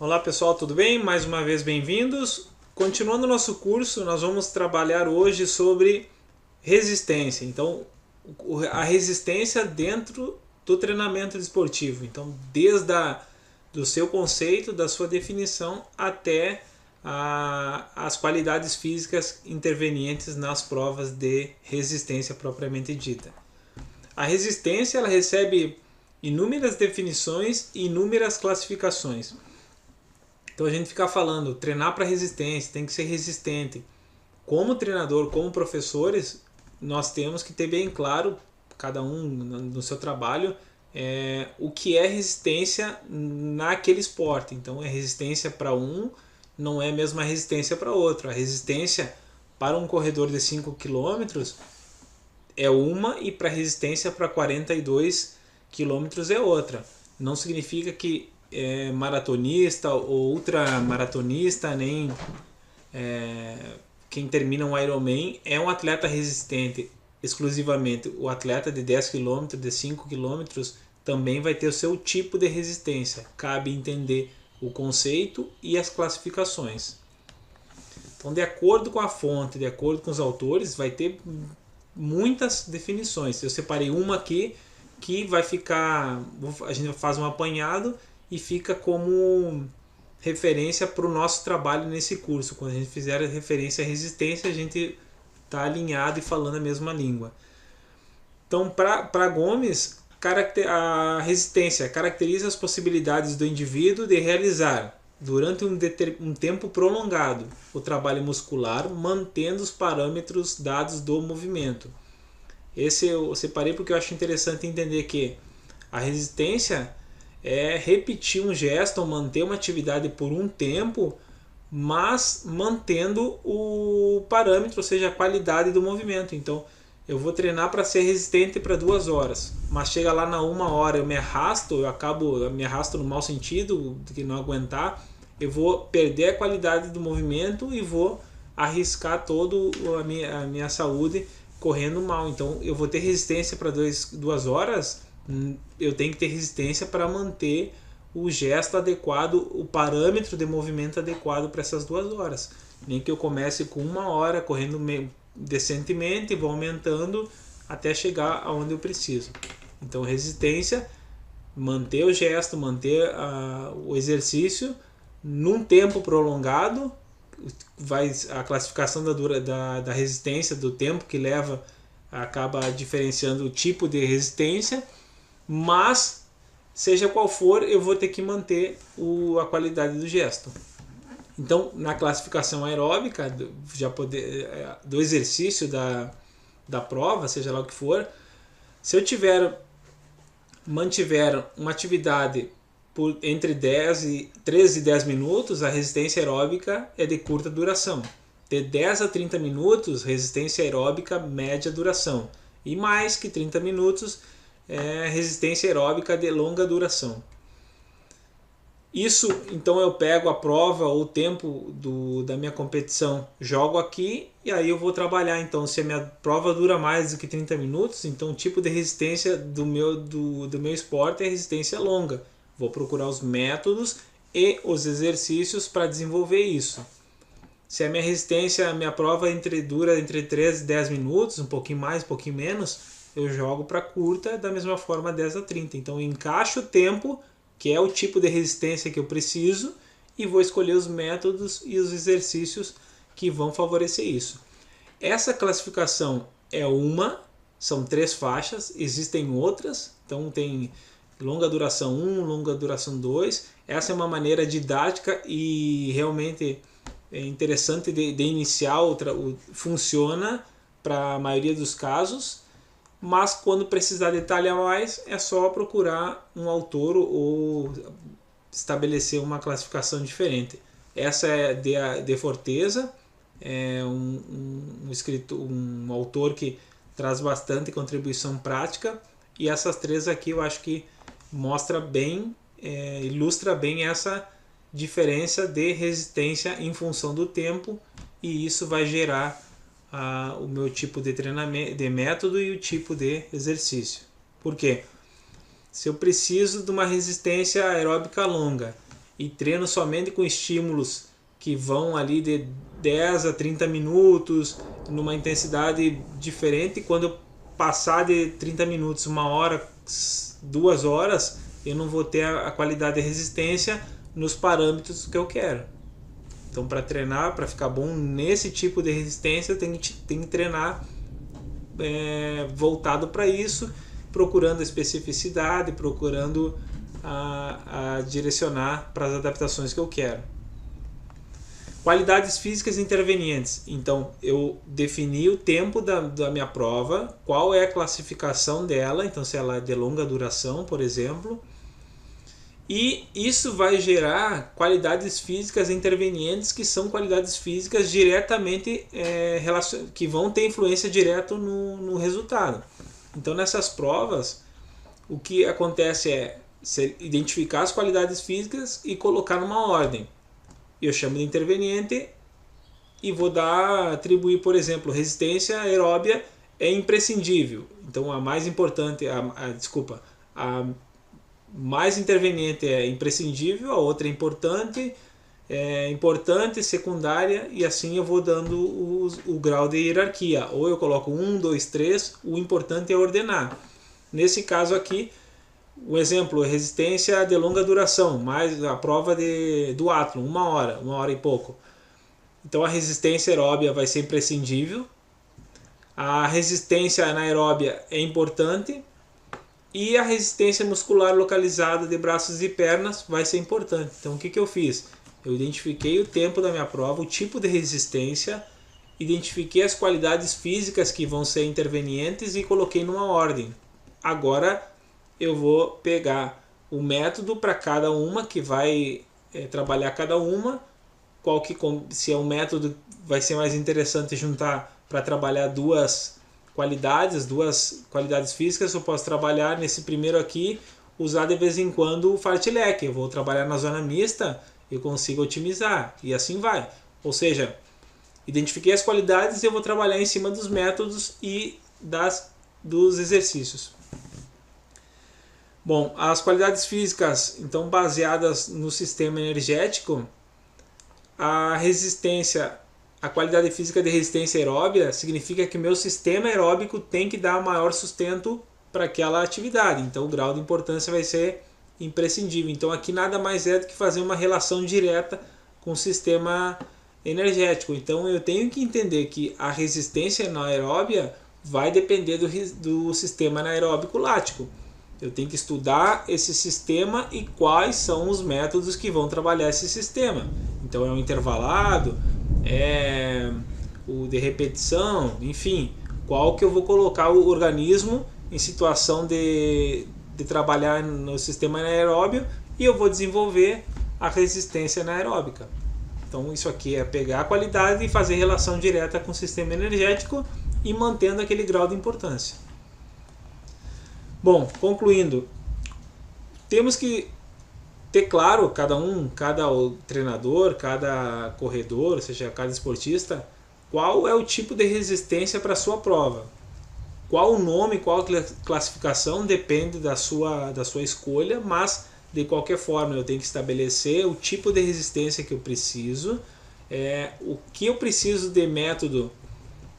Olá pessoal, tudo bem? Mais uma vez bem-vindos. Continuando o nosso curso, nós vamos trabalhar hoje sobre resistência. Então, a resistência dentro do treinamento desportivo. Então, do seu conceito, da sua definição, até as qualidades físicas intervenientes nas provas de resistência propriamente dita. A resistência ela recebe inúmeras definições e inúmeras classificações. Então a gente fica falando, treinar para resistência, tem que ser resistente. Como treinador, como professores, nós temos que ter bem claro, cada um no seu trabalho, o que é resistência naquele esporte. Então é resistência para um, não é a mesma resistência para outro. A resistência para um corredor de 5 km é uma e para resistência para 42 km é outra. Não significa que maratonista ou ultramaratonista, nem quem termina um Ironman é um atleta resistente exclusivamente. O atleta de 10 km, de 5 km também vai ter o seu tipo de resistência. Cabe entender o conceito e as classificações. Então, de acordo com a fonte, de acordo com os autores, vai ter muitas definições. Eu separei uma aqui que vai ficar, a gente faz um apanhado e fica como referência para o nosso trabalho nesse curso. Quando a gente fizer a referência à resistência, a gente está alinhado e falando a mesma língua. Então, para Gomes, a resistência caracteriza as possibilidades do indivíduo de realizar, durante um tempo prolongado, o trabalho muscular, mantendo os parâmetros dados do movimento. Esse eu separei porque eu acho interessante entender que a resistência é repetir um gesto ou manter uma atividade por um tempo, mas mantendo o parâmetro, ou seja, a qualidade do movimento. Então, eu vou treinar para ser resistente para 2 horas, mas chega lá na 1 hora eu me arrasto, eu me arrasto no mau sentido, de não aguentar, eu vou perder a qualidade do movimento e vou arriscar toda a minha saúde correndo mal. Então, eu vou ter resistência para 2 horas, eu tenho que ter resistência para manter o gesto adequado, o parâmetro de movimento adequado para essas 2 horas. Nem que eu comece com 1 hora correndo decentemente e vou aumentando até chegar aonde eu preciso. Então, resistência, manter o gesto, manter o exercício num tempo prolongado. A classificação da resistência, do tempo que leva, acaba diferenciando o tipo de resistência, mas seja qual for, eu vou ter que manter a qualidade do gesto. Então, na classificação aeróbica do exercício da prova, seja lá o que for, se eu mantiver uma atividade por entre 13 e 10 minutos, a resistência aeróbica é de curta duração. De 10 a 30 minutos, resistência aeróbica média duração. E mais que 30 minutos, resistência aeróbica de longa duração. Isso, então eu pego a prova ou o tempo da minha competição, jogo aqui e aí eu vou trabalhar. Então, se a minha prova dura mais do que 30 minutos, então o tipo de resistência do meu esporte é resistência longa. Vou procurar os métodos e os exercícios para desenvolver isso. Se a minha resistência, a minha prova dura entre 3 e 10 minutos, um pouquinho mais, um pouquinho menos, eu jogo para curta da mesma forma 10 a 30. Então eu encaixo o tempo, que é o tipo de resistência que eu preciso, e vou escolher os métodos e os exercícios que vão favorecer isso. Essa classificação são 3 faixas, existem outras, então tem longa duração 1, longa duração 2. Essa é uma maneira didática e realmente interessante de iniciar, funciona para a maioria dos casos, mas quando precisar detalhar mais, é só procurar um autor ou estabelecer uma classificação diferente. Essa é de Forteza, é um autor que traz bastante contribuição prática, e essas 3 aqui eu acho que mostra bem, ilustra bem essa diferença de resistência em função do tempo, e isso vai gerar o meu tipo de treinamento, de método e o tipo de exercício. Por quê? Se eu preciso de uma resistência aeróbica longa e treino somente com estímulos que vão ali de 10 a 30 minutos, numa intensidade diferente. Quando eu passar de 30 minutos, 1 hora, 2 horas, eu não vou ter a qualidade de resistência nos parâmetros que eu quero. Então, para treinar, para ficar bom nesse tipo de resistência, tem que treinar voltado para isso, procurando a especificidade, procurando a direcionar para as adaptações que eu quero. Qualidades físicas intervenientes. Então, eu defini o tempo da minha prova, qual é a classificação dela, então se ela é de longa duração, por exemplo, e isso vai gerar qualidades físicas intervenientes, que são qualidades físicas diretamente que vão ter influência direta no resultado. Então, nessas provas, o que acontece é identificar as qualidades físicas e colocar numa ordem. Eu chamo de interveniente e vou atribuir, por exemplo, resistência aeróbia é imprescindível. Então, a mais importante, a mais interveniente é imprescindível, a outra é importante, secundária, e assim eu vou dando o grau de hierarquia. Ou eu coloco 1, 2, 3, o importante é ordenar. Nesse caso aqui, o exemplo é resistência de longa duração, mais a prova do Athlon, 1 hora e pouco. Então a resistência aeróbia vai ser imprescindível, a resistência anaeróbia é importante, e a resistência muscular localizada de braços e pernas vai ser importante. Então o que eu fiz? Eu identifiquei o tempo da minha prova, o tipo de resistência, identifiquei as qualidades físicas que vão ser intervenientes e coloquei numa ordem. Agora eu vou pegar o método para cada uma, que vai trabalhar cada uma, se é um método vai ser mais interessante juntar para trabalhar duas qualidades físicas. Eu posso trabalhar nesse primeiro aqui, usar de vez em quando o fartlek. Eu vou trabalhar na zona mista, eu consigo otimizar, e assim vai. Ou seja, identifiquei as qualidades e eu vou trabalhar em cima dos métodos e dos exercícios. Bom, as qualidades físicas, então, baseadas no sistema energético, a qualidade física de resistência aeróbia significa que o meu sistema aeróbico tem que dar maior sustento para aquela atividade. Então, o grau de importância vai ser imprescindível. Então, aqui nada mais é do que fazer uma relação direta com o sistema energético. Então, eu tenho que entender que a resistência anaeróbia vai depender do sistema anaeróbico lático. Eu tenho que estudar esse sistema e quais são os métodos que vão trabalhar esse sistema. Então, é o intervalado, é o de repetição, enfim, qual que eu vou colocar o organismo em situação de trabalhar no sistema anaeróbio, e eu vou desenvolver a resistência anaeróbica. Então, isso aqui é pegar a qualidade e fazer relação direta com o sistema energético e mantendo aquele grau de importância. Bom, concluindo, temos que ter claro, cada treinador, cada corredor, ou seja, cada esportista, qual é o tipo de resistência para a sua prova. Qual o nome, qual a classificação, depende da sua escolha, mas de qualquer forma eu tenho que estabelecer o tipo de resistência que eu preciso, o que eu preciso de método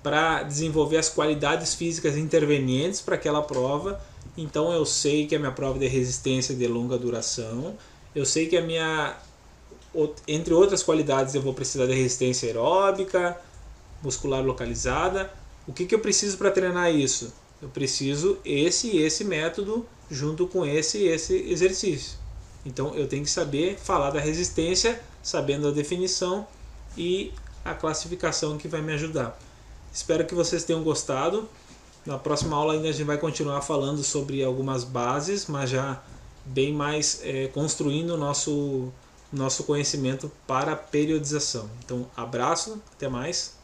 para desenvolver as qualidades físicas intervenientes para aquela prova. Então eu sei que a minha prova de resistência de longa duração, eu sei que entre outras qualidades, eu vou precisar de resistência aeróbica, muscular localizada. O que eu preciso para treinar isso? Eu preciso esse método junto com esse exercício. Então eu tenho que saber falar da resistência, sabendo a definição e a classificação que vai me ajudar. Espero que vocês tenham gostado. Na próxima aula ainda a gente vai continuar falando sobre algumas bases, mas já bem mais construindo o nosso conhecimento para a periodização. Então, abraço, até mais.